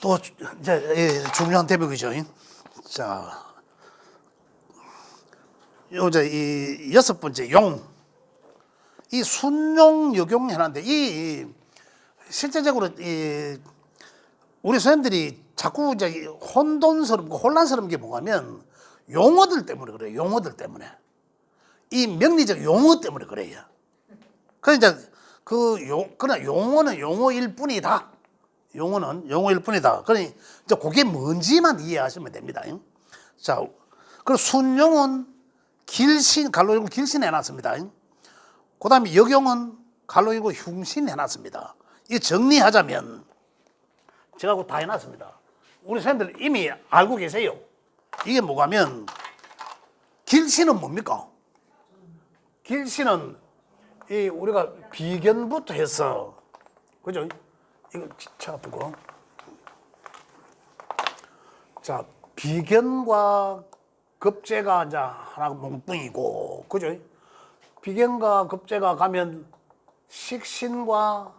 또 이제 중요한 대목이죠. 자, 요제 이 여섯 번째 용, 이 순용 역용 해놨는데 이 실제적으로 이 우리 선생님들이 자꾸 이제 혼돈스럽고 혼란스러운 게 뭐냐면 용어들 때문에 그래요. 용어들 때문에 이 명리적 용어 때문에 그래요. 그러니까 그러나 용어는 용어일 뿐이다. 용어는 용어일 뿐이다. 그러니 이제 그게 뭔지만 이해하시면 됩니다. 자, 그 순용은 길신, 갈로 열고 길신 해놨습니다. 그 다음에 역용은 갈로 열고 흉신 해놨습니다. 이 정리하자면 제가 그거 다 해놨습니다. 우리 선생님들 이미 알고 계세요. 이게 뭐냐면 길신은 뭡니까? 길신은 이 우리가 비견부터 해서 그죠? 이거 차 아프고 자 비견과 급제가 이제 하나 뭉뚱이고 그죠? 비견과 급제가 가면 식신과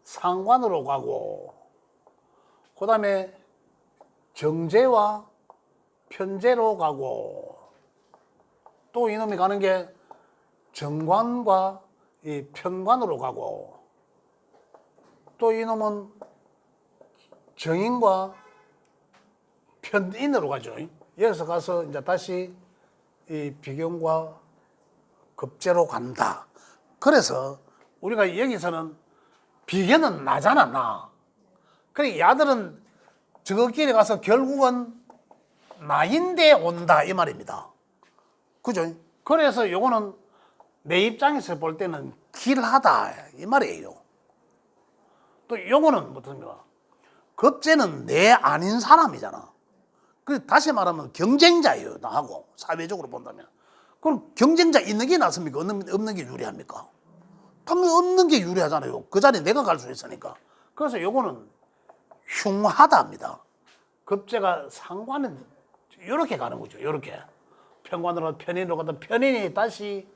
상관으로 가고 그 다음에 정제와 편제로 가고 또 이놈이 가는 게 정관과 이 편관으로 가고 또 이놈은 정인과 편인으로 가죠. 여기서 가서 이제 다시 이 비견과 급제로 간다. 그래서 우리가 여기서는 비견은 나잖아, 나. 그래, 야들은 저길에 가서 결국은 나인데 온다, 이 말입니다. 그죠? 그래서 요거는 내 입장에서 볼 때는 길하다, 이 말이에요. 또 요거는 뭐습니까? 급제는 내 아닌 사람이잖아. 그 다시 말하면 경쟁자예요, 나하고. 사회적으로 본다면. 그럼 경쟁자 있는 게 낫습니까? 없는 게 유리합니까? 당연히 없는 게 유리하잖아요. 그 자리에 내가 갈 수 있으니까. 그래서 요거는 흉하다입니다. 급제가 상관은 이렇게 가는 거죠. 이렇게 편관으로 편인으로 가다 편인이 다시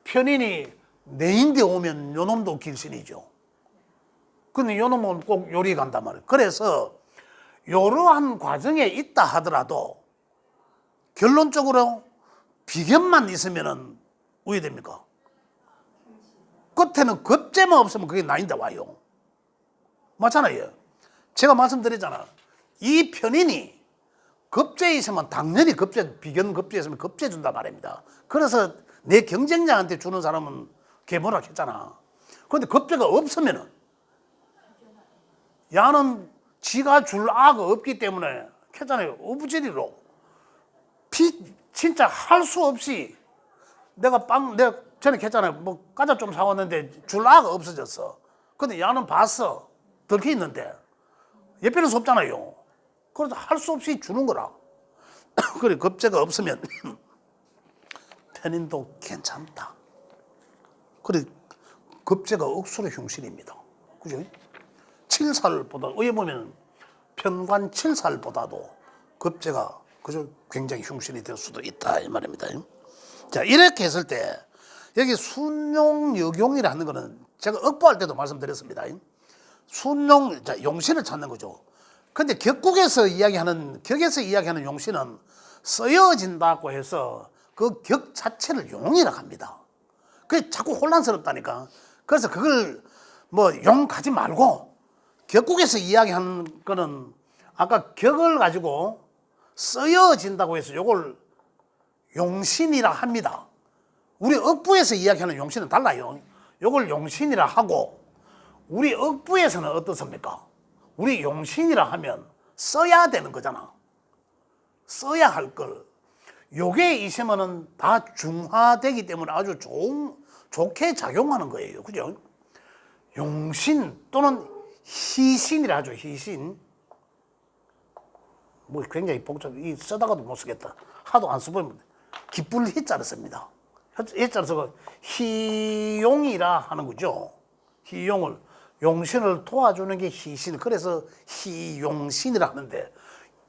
편인이 내인데 오면 요놈도 길신이죠. 근데 요놈은 꼭 요리 간단 말이에요. 그래서 이러한 과정에 있다 하더라도 결론적으로 비견만 있으면은 우회됩니까? 끝에는 급제만 없으면 그게 나인데 와요. 맞잖아요. 제가 말씀드렸잖아. 이 편인이 급제에 있으면 당연히 비견 급제에 있으면 급제 준단 말입니다. 그래서 내 경쟁자한테 주는 사람은 개보라 했잖아. 그런데 급제가 없으면은 야는 지가 줄 아가 없기 때문에 했잖아요. 어부지리로 진짜 할 수 없이 내가 전에 했잖아요. 뭐 과자 좀 사왔는데 줄 아가 없어졌어. 근데 야는 봤어. 들켜 있는데 예편은 수 없잖아요. 그래서 할 수 없이 주는 거라. 그래 급제가 없으면 편인도 괜찮다. 그래 급제가 억수로 흉신입니다. 그죠? 7살보다 어에 보면 편관 7살보다도 급제가 그저 굉장히 흉신이 될 수도 있다 이 말입니다. 자 이렇게 했을 때 여기 순용 역용이라는 거는 제가 억부할 때도 말씀드렸습니다. 순용 자 용신을 찾는 거죠. 근데 격에서 이야기하는 용신은 쓰여진다고 해서 그 격 자체를 용이라고 합니다. 그게 자꾸 혼란스럽다니까. 그래서 그걸 뭐 용 가지 말고 격국에서 이야기하는 거는 아까 격을 가지고 쓰여진다고 해서 요걸 용신이라 합니다. 우리 억부에서 이야기하는 용신은 달라요. 요걸 용신이라 하고 우리 억부에서는 어떻습니까? 우리 용신이라 하면 써야 되는 거잖아. 써야 할 걸. 요게 있으면은 다 중화되기 때문에 아주 좋게 작용하는 거예요. 그죠? 용신 또는 희신이라 하죠. 희신. 뭐 굉장히 복잡해. 쓰다가도 못 쓰겠다. 하도 안 써보면 기쁠 희자를 씁니다. 희자를 써서 희용이라 하는 거죠. 희용을. 용신을 도와주는 게 희신. 그래서 희용신이라 하는데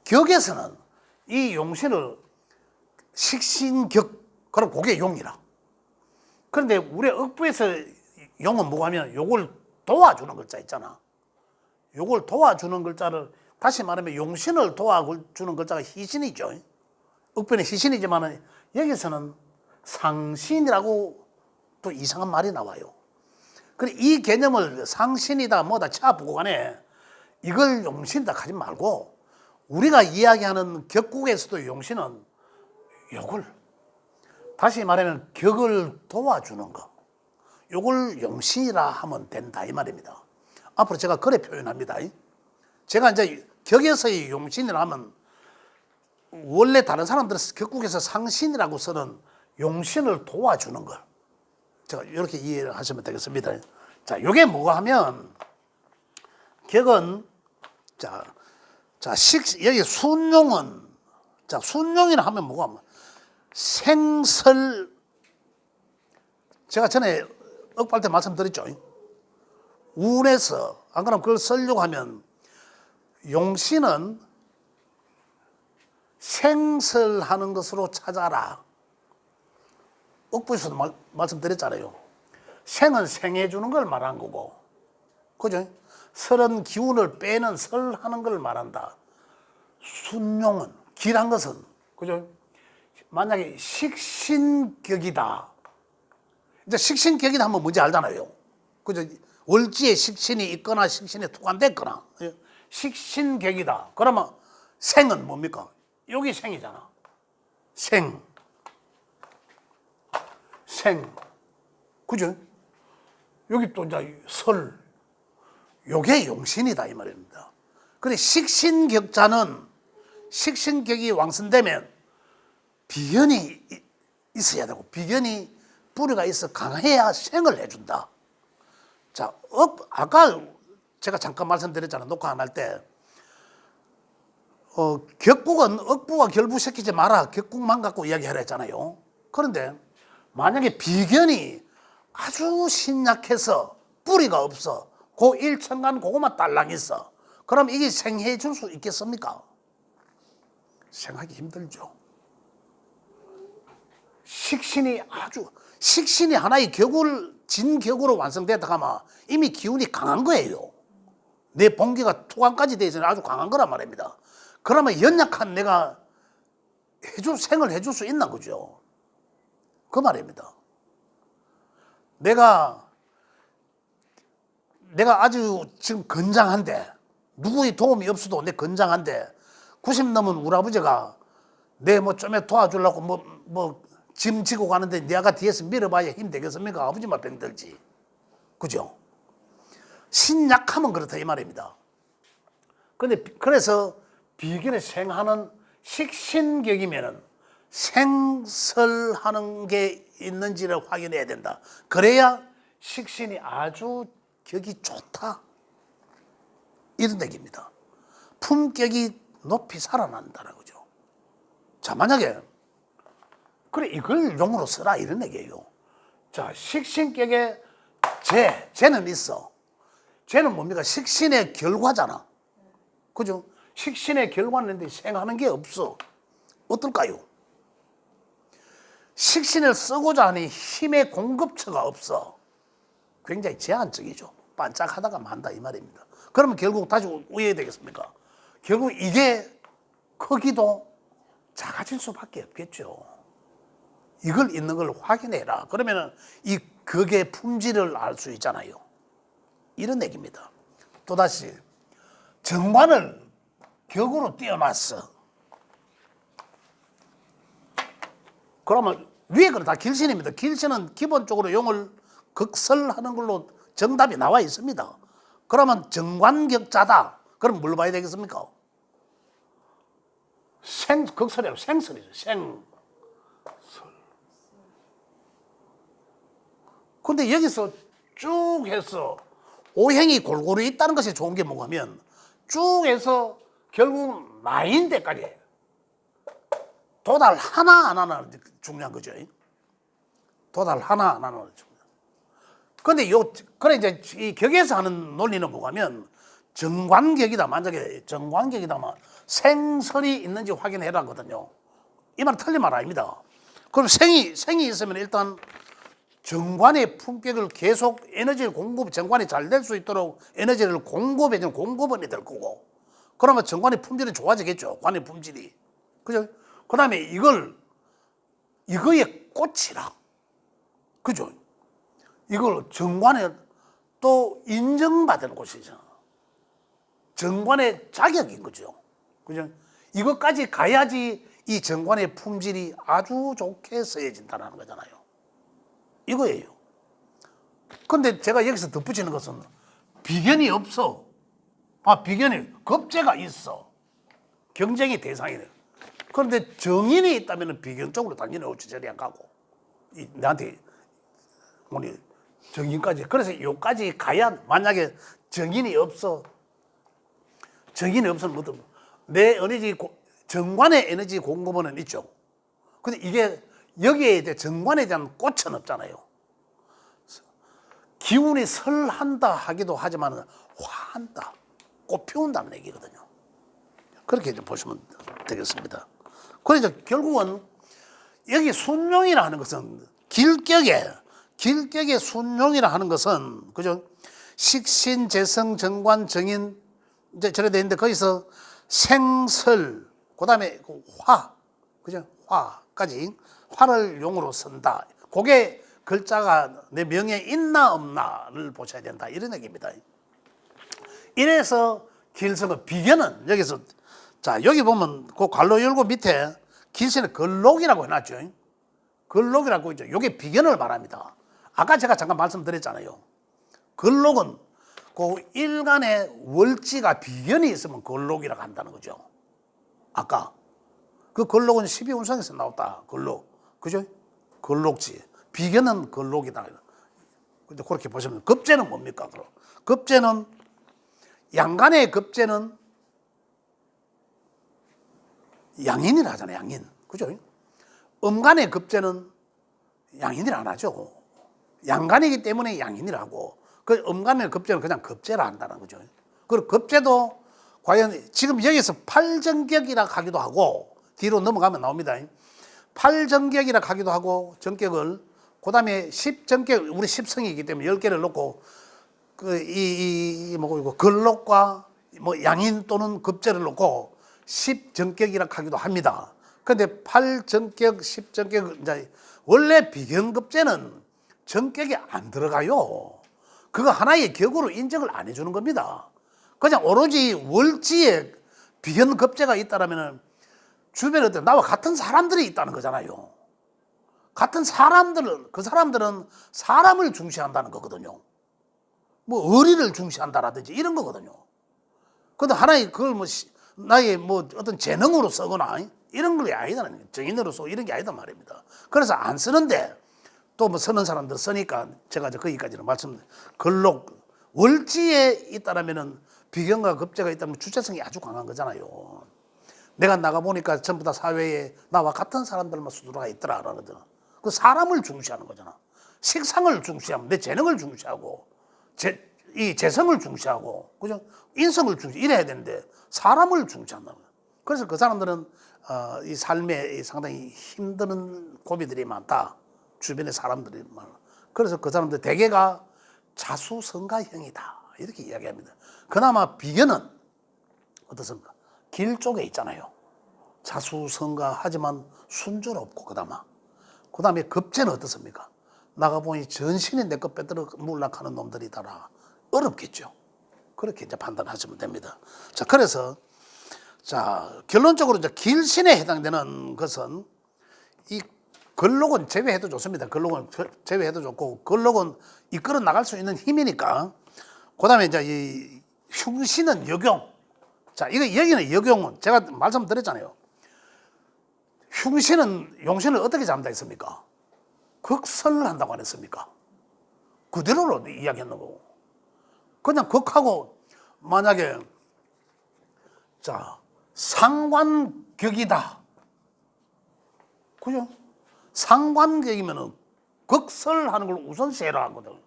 격에서는 이 용신을 식신격, 그럼 그게 용이라. 그런데 우리 억부에서 용은 뭐가 하면 요걸 도와주는 글자 있잖아. 요걸 도와주는 글자를 다시 말하면 용신을 도와주는 글자가 희신이죠. 억변의 희신이지만 여기서는 상신이라고 또 이상한 말이 나와요. 그래 이 개념을 상신이다 뭐다 차보고 간에 이걸 용신이다 하지 말고 우리가 이야기하는 격국에서도 용신은 요걸 다시 말하면 격을 도와주는 거 요걸 용신이라 하면 된다 이 말입니다. 앞으로 제가 그래 표현합니다. 제가 이제 격에서의 용신이라 하면 원래 다른 사람들은 격국에서 상신이라고 쓰는 용신을 도와주는 걸 제가 이렇게 이해를 하시면 되겠습니다. 자, 요게 뭐가 하면 격은 여기 순용은 순용이라 하면 뭐가 하면 생설 제가 전에 억발 때 말씀드렸죠. 운에서 안 그러면 그걸 쓰려고 하면 용신은 생설하는 것으로 찾아라. 억부에서도 말씀드렸잖아요. 생은 생해주는 걸 말한 거고, 그죠? 설은 기운을 빼는 설하는 걸 말한다. 순용은 길한 것은, 그죠? 만약에 식신격이다. 이제 식신격이다 하면 뭔지 알잖아요. 그죠? 월지에 식신이 있거나 식신에 투관됐거나 식신격이다. 그러면 생은 뭡니까? 여기 생이잖아. 생. 그죠? 여기 또 이제 설. 요게 용신이다 이 말입니다. 그래 식신격자는 식신격이 왕성되면 비견이 있어야 되고 비견이 뿌리가 있어 강해야 생을 해준다. 자, 아까 제가 잠깐 말씀드렸잖아요. 녹화 안 할 때. 격국은 억부와 결부시키지 마라. 격국만 갖고 이야기하라 했잖아요. 그런데 만약에 비견이 아주 신약해서 뿌리가 없어. 그 일천간 그거만 딸랑 있어. 그럼 이게 생해 줄 수 있겠습니까? 생하기 힘들죠. 식신이 하나의 진격으로 완성됐다 하면 이미 기운이 강한 거예요. 내 본기가 투관까지 되어 있으니 아주 강한 거란 말입니다. 그러면 연약한 내가 생을 해줄 수 있나 그죠? 그 말입니다. 내가 아주 지금 건장한데 누구의 도움이 없어도 내 건장한데 90 넘은 우리 아버지가 내 뭐 좀에 도와주려고 짐 지고 가는데 내가 뒤에서 밀어봐야 힘 되겠습니까? 아버지만 병들지. 그죠? 신약하면 그렇다 이 말입니다. 그래서 비견에 생하는 식신격이면은 생설하는 게 있는지를 확인해야 된다. 그래야 식신이 아주 격이 좋다. 이런 얘기입니다. 품격이 높이 살아난다는 거죠. 자, 만약에 그래 이걸 용으로 써라 이런 얘기예요. 자, 식신격에 재는 있어. 재는 뭡니까? 식신의 결과잖아. 그죠? 식신의 결과는 있는데 생하는 게 없어. 어떨까요? 식신을 쓰고자 하니 힘의 공급처가 없어. 굉장히 제한적이죠. 반짝하다가 만다 이 말입니다. 그러면 결국 다시 우회해야 되겠습니까? 결국 이게 크기도 작아질 수밖에 없겠죠. 이걸 있는 걸 확인해라. 그러면 이 극의 품질을 알 수 있잖아요. 이런 얘기입니다. 또다시 정관을 격으로 띄어놨어. 그러면 위에 거는 다 길신입니다. 길신은 기본적으로 용을 극설하는 걸로 정답이 나와 있습니다. 그러면 정관격자다. 그럼 뭘 봐야 되겠습니까? 극설이라고 생설이죠. 생설. 근데 여기서 쭉 해서 오행이 골고루 있다는 것이 좋은 게 뭐냐면 쭉 해서 결국 나인데까지 도달 하나 안 하나 중요한 거죠. 도달 하나 안 하나 중요한. 근데 그래 이제 이 격에서 하는 논리는 뭐냐면 정관격이다. 만약에 정관격이다면 생설이 있는지 확인해라거든요. 이 말은 틀린 말 아닙니다. 그럼 생이 있으면 일단 정관의 품격을 계속 에너지를 정관이 잘 될 수 있도록 에너지를 공급해주는 공급원이 될 거고, 그러면 정관의 품질이 좋아지겠죠. 관의 품질이. 그죠? 그 다음에 이거의 꽃이라. 그죠? 이걸 정관에 또 인정받은 곳이죠. 정관의 자격인 거죠. 그죠? 이것까지 가야지 이 정관의 품질이 아주 좋게 쓰여진다는 거잖아요. 이거예요. 근데 제가 여기서 덧붙이는 것은 비견이 없어. 비견이, 급제가 있어. 경쟁의 대상이네. 그런데 정인이 있다면 비견 쪽으로 당연히 어찌저리 안 가고. 나한테, 정인까지. 그래서 요까지 가야, 만약에 정인이 없으면 내 에너지, 정관의 에너지 공급원은 있죠. 근데 이게, 여기에 이제 정관에 대한 꽃은 없잖아요. 기운이 설한다 하기도 하지만 화한다, 꽃 피운다는 얘기거든요. 그렇게 이제 보시면 되겠습니다. 그래서 결국은 여기 순용이라 하는 것은 길격의 순용이라 하는 것은, 그죠? 식신, 재성, 정관, 정인, 이제 저래 돼 있는데 거기서 생설, 그 다음에 화, 그죠? 화까지, 화를 용으로 쓴다. 그게 글자가 내 명에 있나 없나를 보셔야 된다. 이런 얘기입니다. 이래서 길성의 비견은 여기서, 자, 여기 보면 그 괄호 열고 밑에 길신의 걸록이라고 해놨죠. 걸록이라고 있죠. 이게 비견을 말합니다. 아까 제가 잠깐 말씀드렸잖아요. 걸록은 그 일간의 월지가 비견이 있으면 걸록이라고 한다는 거죠. 아까 그 걸록은 12운성에서 나왔다. 걸록, 그죠? 걸록지. 비견은 걸록이다. 근데 그렇게 보시면 급제는 뭡니까? 그럼 급제는 양간의 급제는 양인이라 하잖아요. 양인, 그죠? 음간의 급제는 양인이라 안 하죠. 양간이기 때문에 양인이라고. 그 음간의 급제는 그냥 급제라 한다는 거죠. 그리고 급제도 과연 지금 여기서 팔정격이라 하기도 하고, 뒤로 넘어가면 나옵니다. 팔정격이라 하기도 하고, 정격을, 그 다음에 10정격, 우리 10성이기 때문에 10개를 놓고, 걸록과 양인 또는 급제를 놓고 10정격이라 하기도 합니다. 그런데 8정격, 10정격, 이제 원래 비견급제는 정격이 안 들어가요. 그거 하나의 격으로 인정을 안 해주는 겁니다. 그냥 오로지 월지에 비견급제가 있다라면 주변에 나와 같은 사람들이 있다는 거잖아요. 같은 사람들은, 그 사람들은 사람을 중시한다는 거거든요. 뭐 의리를 중시한다라든지 이런 거거든요. 근데 하나의 그걸 나의 어떤 재능으로 쓰거나 이런 게 아니다는 거예요. 정인으로서 이런 게 아니다 말입니다. 그래서 안 쓰는데 또 쓰는 사람들 쓰니까 제가 거기까지는 걸록, 월지에 있다라면은 비견과 급제가 있다면 주체성이 아주 강한 거잖아요. 내가 나가보니까 전부 다 사회에 나와 같은 사람들만 수두가 있더라. 그 사람을 중시하는 거잖아. 식상을 중시하면 내 재능을 중시하고, 이 재성을 중시하고, 그죠? 인성을 이래야 되는데 사람을 중시한다는 거야. 그래서 그 사람들은 이 삶에 상당히 힘드는 고비들이 많다. 주변에 사람들이 많아. 그래서 그 사람들 대개가 자수성가형이다. 이렇게 이야기합니다. 그나마 비견은 어떻습니까? 길 쪽에 있잖아요. 자수성가하지만 순조롭고, 그 다음에 급제는 어떻습니까? 나가보니 전신이 내 것 빼들어 물락하는 놈들이다라. 어렵겠죠. 그렇게 이제 판단하시면 됩니다. 자, 그래서, 자, 결론적으로 이제 길신에 해당되는 것은 이 걸록은 제외해도 좋습니다. 걸록은 제외해도 좋고, 걸록은 이끌어 나갈 수 있는 힘이니까. 그 다음에 이제 이 흉신은 역용. 자, 여기는 역용은 제가 말씀드렸잖아요. 흉신은 용신을 어떻게 잡는다 했습니까? 극설을 한다고 안 했습니까? 그대로로 이야기했는 거고. 그냥 극하고, 만약에, 자, 상관격이다. 그죠? 상관격이면은 극설하는 걸 우선시해라 하거든.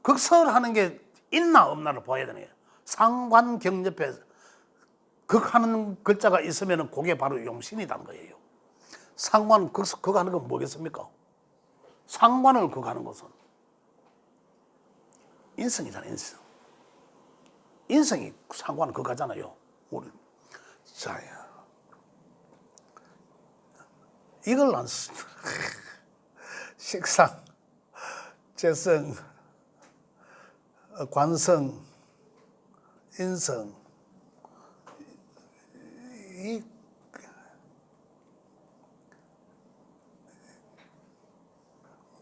극설하는 게 있나 없나를 봐야 되는 거예요. 상관격 옆에 극하는 글자가 있으면은 그게 바로 용신이라는 거예요. 상관, 극하는 건 뭐겠습니까? 상관을 극하는 것은 인성이잖아요, 인성. 인성이 상관을 극하잖아요. 우리 자, 이걸 안 쓰. 식상, 재성, 관성, 인성, 이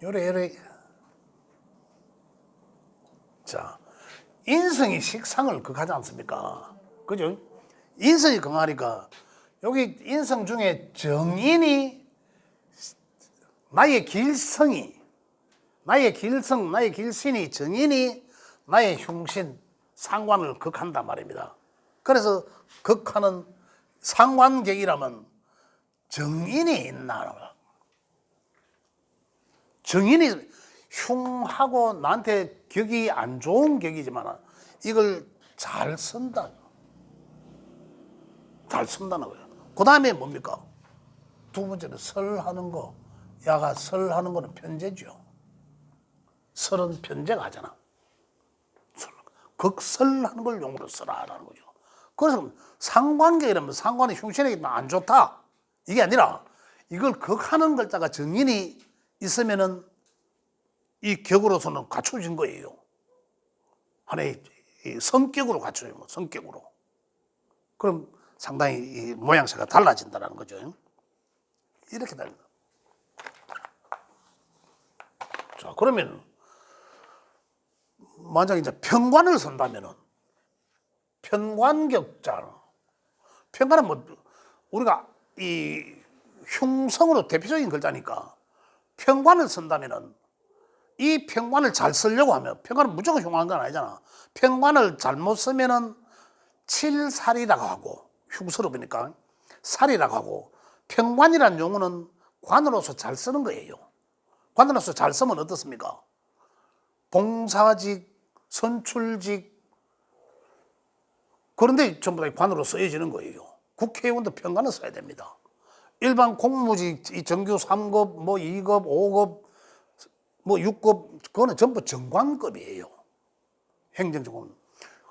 요래. 자, 인성이 식상을 극하지 않습니까? 그죠? 인성이 강하니까 여기 인성 중에 정인이 나의 길성이, 나의 길신이 정인이 나의 흉신, 상관을 극한단 말입니다. 그래서 극하는 상관격이라면 정인이 있나? 정인이 흉하고 나한테 격이 안 좋은 격이지만 이걸 잘 쓴다. 잘 쓴다는 거예요. 그 다음에 뭡니까? 두 번째는 설하는 거. 야가 설하는 거는 편제죠. 설은 편제가 하잖아. 극설하는 걸 용으로 써라라는 거죠. 그래서 상관계이라면 상관이 흉신에게 안 좋다. 이게 아니라 이걸 극하는 글자가 정인이 있으면은 이 격으로서는 갖춰진 거예요. 하나의 성격으로 갖춰진 거, 성격으로. 그럼 상당히 이 모양새가 달라진다는 거죠. 이렇게 됩니다. 자, 그러면 만약에 이제 편관을 쓴다면은 편관격자. 편관은 뭐 우리가 이 흉성으로 대표적인 글자니까 편관을 쓴다면은 이 편관을 잘 쓰려고 하면 편관은 무조건 흉한 건 아니잖아. 편관을 잘못 쓰면은 칠살이라고 하고 흉스러우니까 살이라고 하고 편관이라는 용어는 관으로서 잘 쓰는 거예요. 관으로서 잘 쓰면 어떻습니까? 봉사직, 선출직 그런데 전부 다 관으로 쓰여지는 거예요. 국회의원도 편관을 써야 됩니다. 일반 공무직, 이 정규 3급, 뭐 2급, 5급, 뭐 6급 그거는 전부 정관급이에요. 행정적으로는.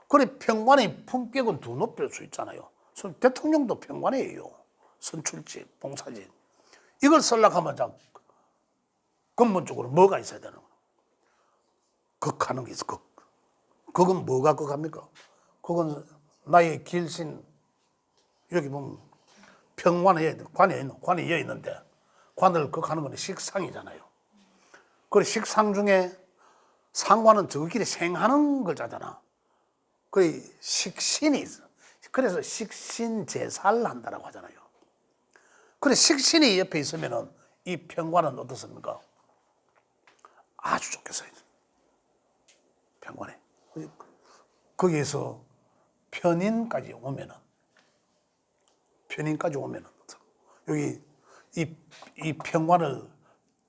그래 편관의 품격은 더 높일 수 있잖아요. 대통령도 편관이에요. 선출직, 봉사직. 이걸 쓰려고 하면 근본적으로 뭐가 있어야 되는 거예요? 극하는 게 있어, 극. 극은 뭐가 극합니까? 극은 나의 길신, 여기 보면 관이 이어 있는데, 관을 극하는 건 식상이잖아요. 그래, 식상 중에 상관은 저끼리 생하는 글자잖아. 그래, 식신이 있어. 그래서 식신제사를 한다라고 하잖아요. 그래, 식신이 옆에 있으면은 이 편관은 어떻습니까? 아주 좋게 써야 돼. 편관에. 거기에서 편인까지 오면은, 여기 이 편관을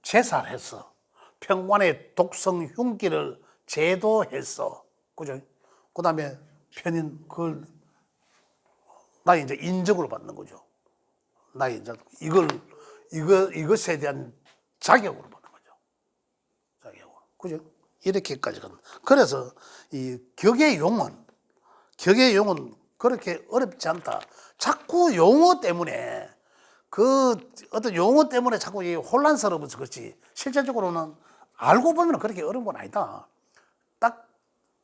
제사해서 편관의 독성 흉기를 제도해서, 그죠? 그 다음에 편인, 그걸 나의 이제 인정으로 받는 거죠. 나의 이제 이것에 대한 자격으로 받는 거죠. 자격으로. 그죠? 이렇게까지 가는. 그래서 이 격의 용은 그렇게 어렵지 않다. 자꾸 용어 때문에 어떤 용어 때문에 자꾸 혼란스러워서 그렇지. 실제적으로는 알고 보면 그렇게 어려운 건 아니다. 딱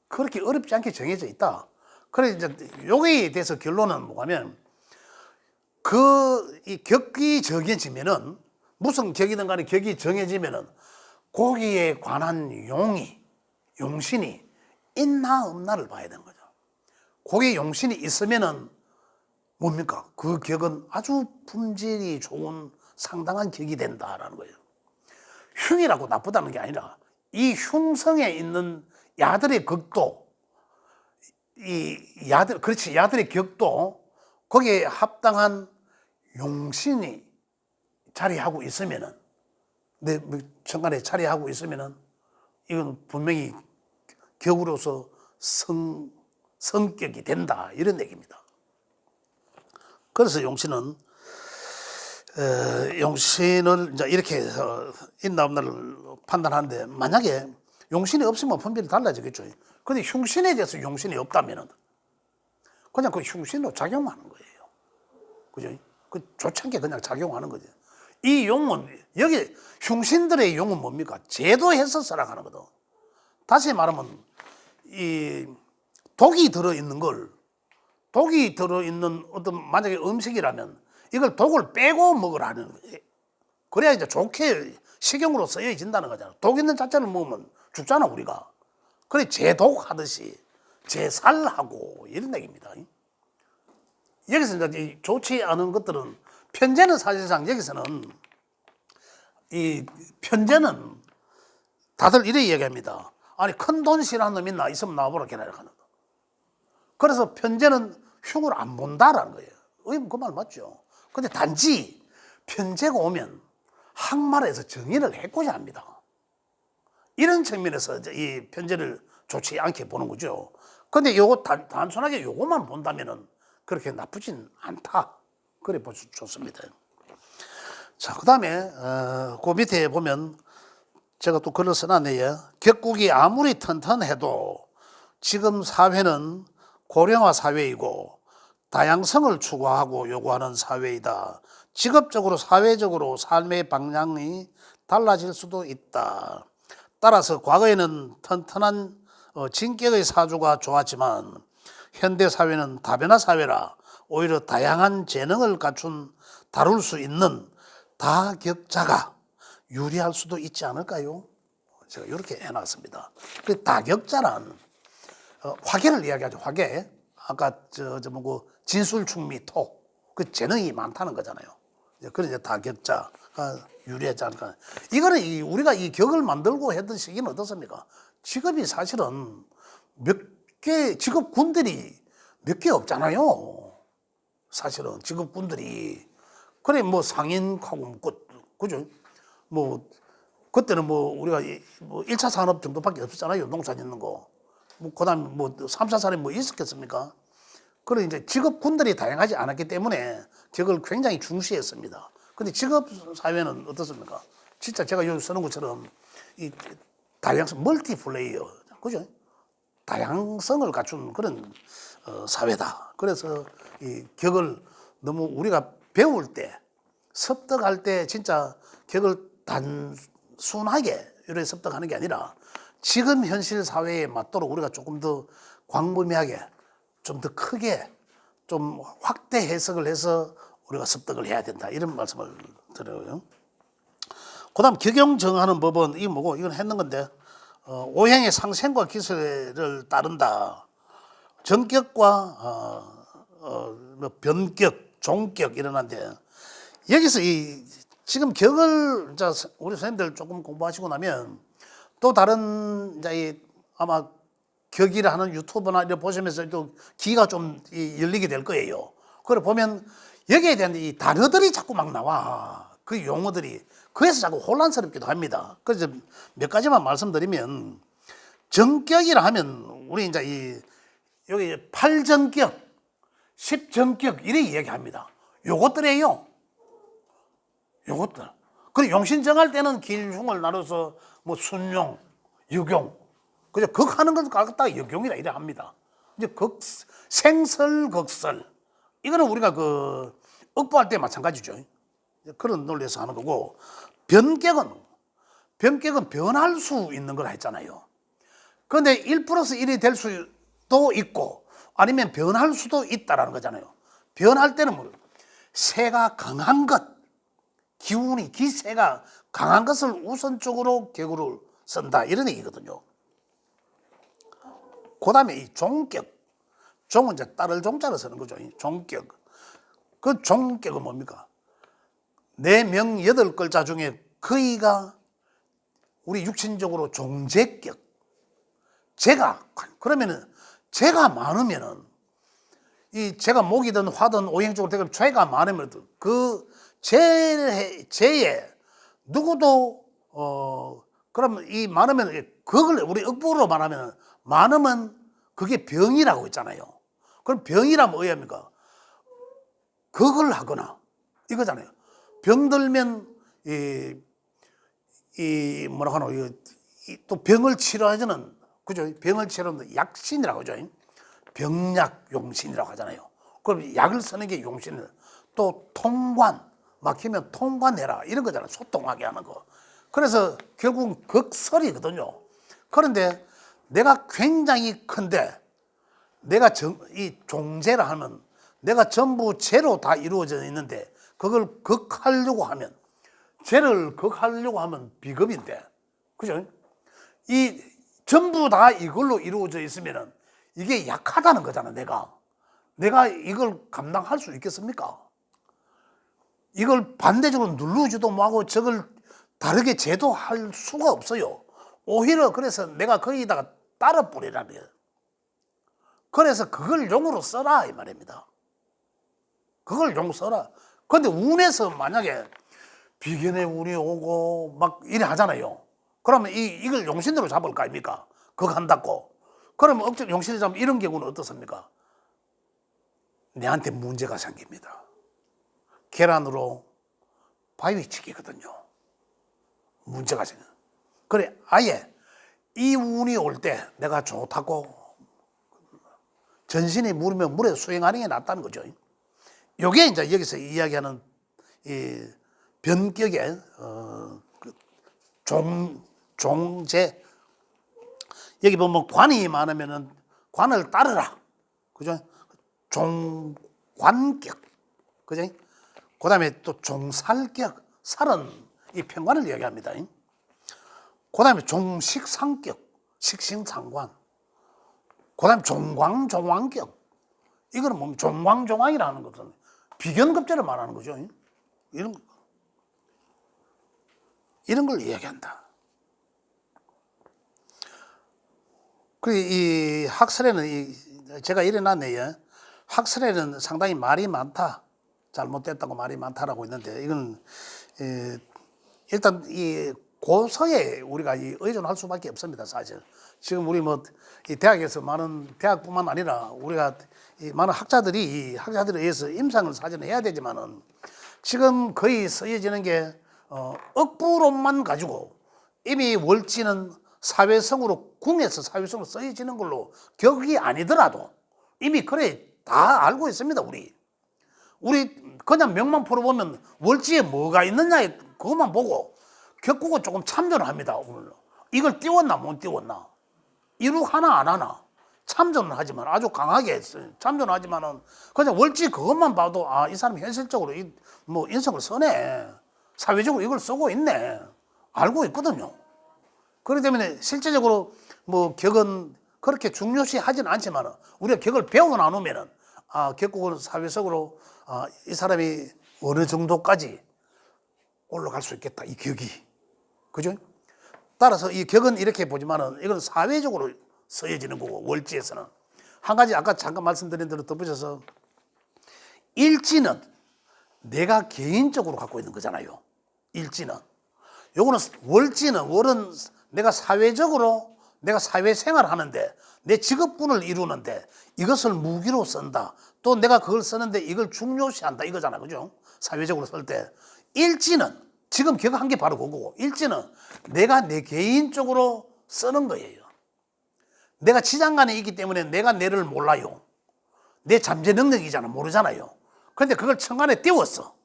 그렇게 어렵지 않게 정해져 있다. 그래 이제 여기에 대해서 결론은 뭐냐면 이 격이 정해지면은 무슨 격이든 간에 격이 정해지면은 거기에 관한 용신이 있나 없나를 봐야 되는 거죠. 거기에 용신이 있으면은 뭡니까? 그 격은 아주 품질이 좋은 상당한 격이 된다라는 거예요. 흉이라고 나쁘다는 게 아니라 이 흉성에 있는 야들의 격도 야들의 격도 거기에 합당한 용신이 자리하고 있으면은 내 천간에 자리하고 있으면은 이건 분명히 격으로서 성격이 된다 이런 얘기입니다. 그래서 용신을 이제 이렇게 해서 있나 없나를 판단하는데 만약에 용신이 없으면 분별이 달라지겠죠. 그런데 흉신에 대해서 용신이 없다면은 그냥 그 흉신으로 작용하는 거예요. 그죠? 그 좋지 않게 그냥 작용하는 거죠. 이 용은, 여기 흉신들의 용은 뭡니까? 제도해서 써라가는 거든. 다시 말하면, 이 독이 들어있는 걸, 독이 들어있는 어떤 만약에 음식이라면 이걸 독을 빼고 먹으라는 거예요. 그래야 이제 좋게 식용으로 쓰여진다는 거잖아. 독 있는 자체를 먹으면 죽잖아, 우리가. 그래, 제독하듯이 제살하고 이런 얘기입니다. 여기서 이제 좋지 않은 것들은, 편제는 사실상 여기서는, 이 편제는 다들 이래 얘기합니다. 아니, 큰 돈 싫어하는 놈 있나? 있으면 나와보라, 걔네를 하는 거. 그래서 편제는 흉을 안 본다라는 거예요. 그 말 맞죠? 근데 단지 편제가 오면 항말에서 정의를 해코자 합니다. 이런 측면에서 이 편제를 좋지 않게 보는 거죠. 근데 요거 단순하게 요것만 본다면은 그렇게 나쁘진 않다. 그래 보시 좋습니다. 자, 그 다음에, 그 밑에 보면 제가 또 글을 써놨네요. 격국이 아무리 튼튼해도 지금 사회는 고령화 사회이고 다양성을 추구하고 요구하는 사회이다. 직업적으로 사회적으로 삶의 방향이 달라질 수도 있다. 따라서 과거에는 튼튼한 진격의 사주가 좋았지만 현대 사회는 다변화 사회라 오히려 다양한 재능을 갖춘 다룰 수 있는 다격자가 유리할 수도 있지 않을까요? 제가 이렇게 해놨습니다. 그 다격자란 화계를 이야기하죠. 화계. 아까 뭐 진술충미토 그 재능이 많다는 거잖아요. 그런 이제 다격자가 유리하지 않을까. 이거는 우리가 이 격을 만들고 했던 시기는 어떻습니까? 직업이 사실은 직업군들이 몇 개 없잖아요. 사실은 직업군들이. 그래, 뭐 상인하고, 그죠? 뭐, 그때는 뭐 우리가 뭐 1차 산업 정도밖에 없었잖아요. 농사 짓는 거. 뭐, 그 다음에 뭐 3차 산업이 뭐 있었겠습니까? 그래, 이제 직업군들이 다양하지 않았기 때문에 격을 굉장히 중시했습니다. 근데 직업 사회는 어떻습니까? 진짜 제가 여기 쓰는 것처럼 이 다양성, 멀티플레이어, 그죠? 다양성을 갖춘 그런 사회다. 그래서 이 격을 너무 우리가 배울 때, 습득할 때 진짜 격을 단순하게 이렇게 습득하는 게 아니라 지금 현실 사회에 맞도록 우리가 조금 더 광범위하게, 좀 더 크게, 좀 확대 해석을 해서 우리가 습득을 해야 된다. 이런 말씀을 드려요. 그 다음 격용 정하는 법은 이게 뭐고, 이건 했는 건데, 오행의 상생과 기세를 따른다. 전격과 뭐 변격, 종격 일어난데, 여기서 지금 격을 우리 선생님들 조금 공부하시고 나면 또 다른 아마 격이라 하는 유튜브나 이런 보시면서 또 귀가 좀 열리게 될 거예요. 그래 보면 여기에 대한 이 단어들이 자꾸 막 나와. 그 용어들이. 그래서 자꾸 혼란스럽기도 합니다. 그래서 몇 가지만 말씀드리면, 정격이라 하면 우리 이제 여기 8정격, 10정격 이래 이야기합니다. 요것들이에요. 요것들. 그리고 용신 정할 때는 길흉을 나눠서 뭐 순용, 역용, 그죠? 극하는 걸 갖다가 역용이라 이래 합니다. 이제 생설, 극설. 이거는 우리가 억부할 때 마찬가지죠. 그런 논리에서 하는 거고, 변격은 변할 수 있는 걸 했잖아요. 그런데 1 플러스 1이 될 수도 있고, 아니면 변할 수도 있다라는 거잖아요. 변할 때는 뭐, 세가 강한 것, 기세가 강한 것을 우선적으로 격으로 쓴다. 이런 얘기거든요. 그 다음에 이 종격. 종은 이제 따를 종자로 쓰는 거죠. 종격. 그 종격은 뭡니까? 네 명 8글자 중에 거의가 우리 육신적으로 종제격. 그러면은 제가 많으면은 제가 목이든 화든 오행적으로 되면 죄가 많으면 그 죄에 누구도 그러면 이 많으면 그걸 우리 억부로 말하면 많으면 그게 병이라고 있잖아요. 그럼 병이라면 뭐합니까? 그걸 하거나 이거잖아요. 병들면 뭐라고 하노? 또 병을 치료하자는, 그죠? 병을 치료하는 약신이라고 하죠. 병약 용신이라고 하잖아요. 그럼 약을 쓰는 게 용신이에요. 또 통관, 막히면 통관해라 이런 거잖아요. 소통하게 하는 거. 그래서 결국은 극설이거든요. 그런데 내가 굉장히 큰데 내가 이 종제라 하면 내가 전부 죄로 다 이루어져 있는데 그걸 극하려고 하면, 죄를 극하려고 하면 비겁인데, 그죠? 이 전부 다 이걸로 이루어져 있으면은 이게 약하다는 거잖아. 내가 이걸 감당할 수 있겠습니까? 이걸 반대적으로 누르지도 못하고 저걸 다르게 제도할 수가 없어요. 오히려 그래서 내가 거기다가 따라 뿌리라는 거예요. 그래서 그걸 용으로 써라 이 말입니다. 그걸 용 써라. 근데 운에서 만약에 비견의 운이 오고 막 이래 하잖아요. 그러면 이걸 용신대로 잡을 거 아닙니까? 그거 한다고. 그러면 억지로 용신대 잡으면 이런 경우는 어떻습니까? 내한테 문제가 생깁니다. 계란으로 바위치기거든요. 문제가 생겨. 그래, 아예 이 운이 올 때 내가 좋다고 전신이 물이면 물에 수행하는 게 낫다는 거죠. 요게 이제 여기서 이야기하는 이 변격의 종제. 여기 보면 관이 많으면은 관을 따르라. 그죠? 종관격. 그죠? 그 다음에 또 종살격. 살은 이 편관을 이야기합니다. 그 다음에 종식상격. 식신상관. 그 다음에 종광종왕격. 이거는 뭡니까? 종광종왕이라는 것은 비견급제를 말하는 거죠. 이런 걸 이야기한다. 이 학설에는 제가 일어났네요. 학설에는 상당히 말이 많다. 잘못됐다고 말이 많다라고 있는데, 이건 일단 이 고서에 우리가 의존할 수밖에 없습니다. 사실 지금 우리 이 대학에서 많은, 대학뿐만 아니라 우리가 많은 학자들에 의해서 임상을 사전에 해야 되지만은 지금 거의 쓰여지는 게 억부론만 가지고 이미 월지는 사회성으로, 궁에서 사회성으로 쓰여지는 걸로 격이 아니더라도 이미 그래 다 알고 있습니다. 우리 그냥 명만 풀어보면 월지에 뭐가 있느냐 그것만 보고 격국은 조금 참전을 합니다. 오늘 이걸 띄웠나 못 띄웠나, 이룩 하나 안 하나 참전을 하지만, 아주 강하게 했어요. 참전을 하지만은 그냥 월지 그것만 봐도 이 사람이 현실적으로 인성을 써네, 사회적으로 이걸 쓰고 있네, 알고 있거든요. 그렇기 때문에 실제적으로 격은 그렇게 중요시 하지는 않지만 우리가 격을 배우고 나누면은 격국은 사회적으로 이 사람이 어느 정도까지 올라갈 수 있겠다, 이 격이. 그죠? 따라서 이 격은 이렇게 보지만은 이건 사회적으로 쓰여지는 거고, 월지에서는 한 가지 아까 잠깐 말씀드린 대로 덧붙여서, 일지는 내가 개인적으로 갖고 있는 거잖아요. 일지는. 요거는 월은 내가 사회적으로 내가 사회생활을 하는데 내 직업군을 이루는데 이것을 무기로 쓴다. 또 내가 그걸 쓰는데 이걸 중요시한다 이거잖아. 그죠? 사회적으로 쓸 때. 일지는 지금 격 한 게 바로 그거고, 일지는 내가 내 개인적으로 쓰는 거예요. 내가 지장간에 있기 때문에 내가 내를 몰라요. 내 잠재 능력이잖아. 모르잖아요. 그런데 그걸 천간에 띄웠어.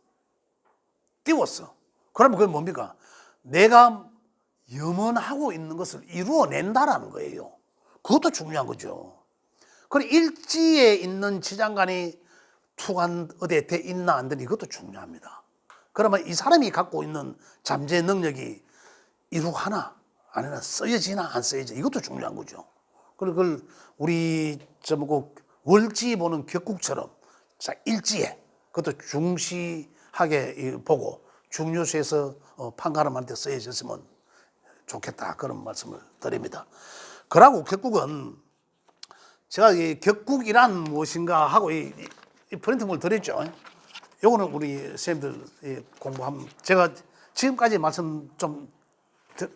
그러면 그게 뭡니까? 내가 염원하고 있는 것을 이루어낸다라는 거예요. 그것도 중요한 거죠. 그리고 일지에 있는 지장간이 투간 어디에 돼 있나 안 되나 이것도 중요합니다. 그러면 이 사람이 갖고 있는 잠재 능력이 이루하나 아니나 쓰여지나 안 쓰여지나 이것도 중요한 거죠. 그걸 우리 월지 보는 격국처럼 일지에 그것도 중시하게 보고 중요시해서 판가름한테 쓰여졌으면 좋겠다, 그런 말씀을 드립니다. 그러고 격국은 제가 이 격국이란 무엇인가 하고 이 프린트물 드렸죠. 요거는 우리 선생님들 공부하면, 제가 지금까지 말씀 좀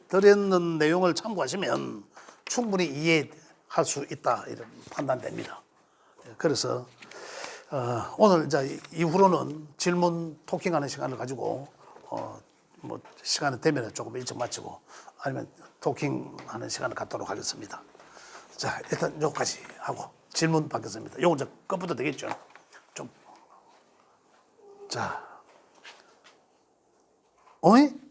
드렸는 내용을 참고하시면 충분히 이해할 수 있다 이런 판단됩니다. 그래서 오늘 이제 이후로는 질문 토킹하는 시간을 가지고 시간이 되면 조금 일찍 마치고 아니면 토킹하는 시간을 갖도록 하겠습니다. 자, 일단 여기까지 하고 질문 받겠습니다. 요거 이제 끝부터 되겠죠. 좀 자, 어이?